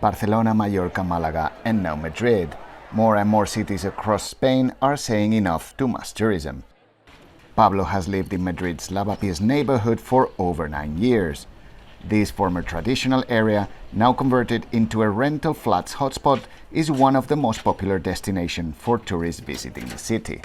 Barcelona, Mallorca, Malaga, and now Madrid. More and more cities across Spain are saying enough to mass tourism. Pablo has lived in Madrid's Lavapiés neighborhood for over 9 years. This former traditional area, now converted into a rental flats hotspot, is one of the most popular destinations for tourists visiting the city.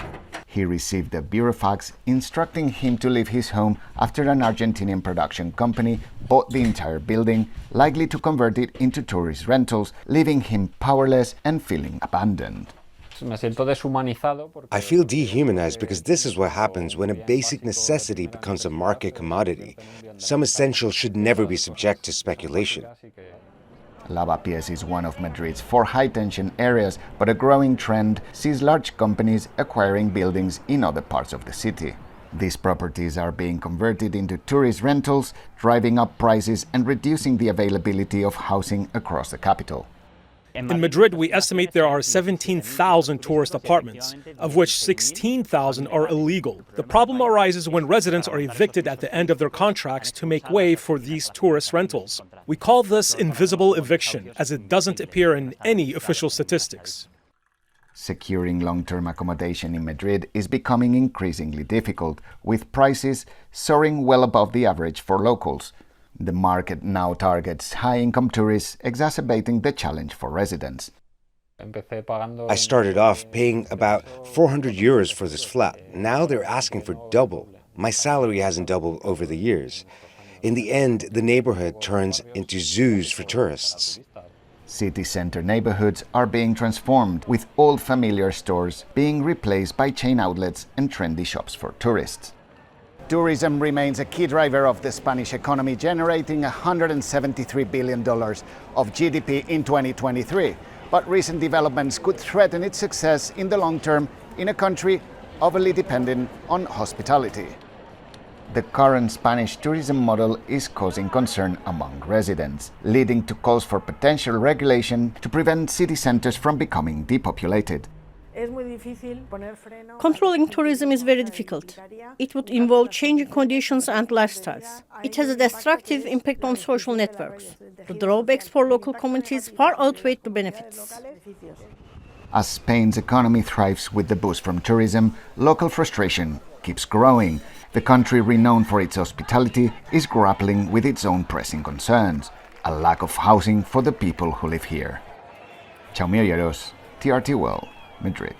He received a burofax instructing him to leave his home after an Argentinian production company bought the entire building, likely to convert it into tourist rentals, leaving him powerless and feeling abandoned. I feel dehumanized because this is what happens when a basic necessity becomes a market commodity. Some essentials should never be subject to speculation. Lavapiés is one of Madrid's 4 high-tension areas, but a growing trend sees large companies acquiring buildings in other parts of the city. These properties are being converted into tourist rentals, driving up prices and reducing the availability of housing across the capital. In Madrid, we estimate there are 17,000 tourist apartments, of which 16,000 are illegal. The problem arises when residents are evicted at the end of their contracts to make way for these tourist rentals. We call this invisible eviction, as it doesn't appear in any official statistics. Securing long-term accommodation in Madrid is becoming increasingly difficult, with prices soaring well above the average for locals. The market now targets high-income tourists, exacerbating the challenge for residents. I started off paying about 400 euros for this flat. Now they're asking for double. My salary hasn't doubled over the years. In the end, the neighborhood turns into zoos for tourists. City center neighborhoods are being transformed, with old familiar stores being replaced by chain outlets and trendy shops for tourists. Tourism remains a key driver of the Spanish economy, generating $173 billion of GDP in 2023. But recent developments could threaten its success in the long term in a country overly dependent on hospitality. The current Spanish tourism model is causing concern among residents, leading to calls for potential regulation to prevent city centers from becoming depopulated. Controlling tourism is very difficult. It would involve changing conditions and lifestyles. It has a destructive impact on social networks. The drawbacks for local communities far outweigh the benefits. As Spain's economy thrives with the boost from tourism, local frustration keeps growing. The country, renowned for its hospitality, is grappling with its own pressing concerns: a lack of housing for the people who live here. Jaume Olleros, TRT World, Madrid.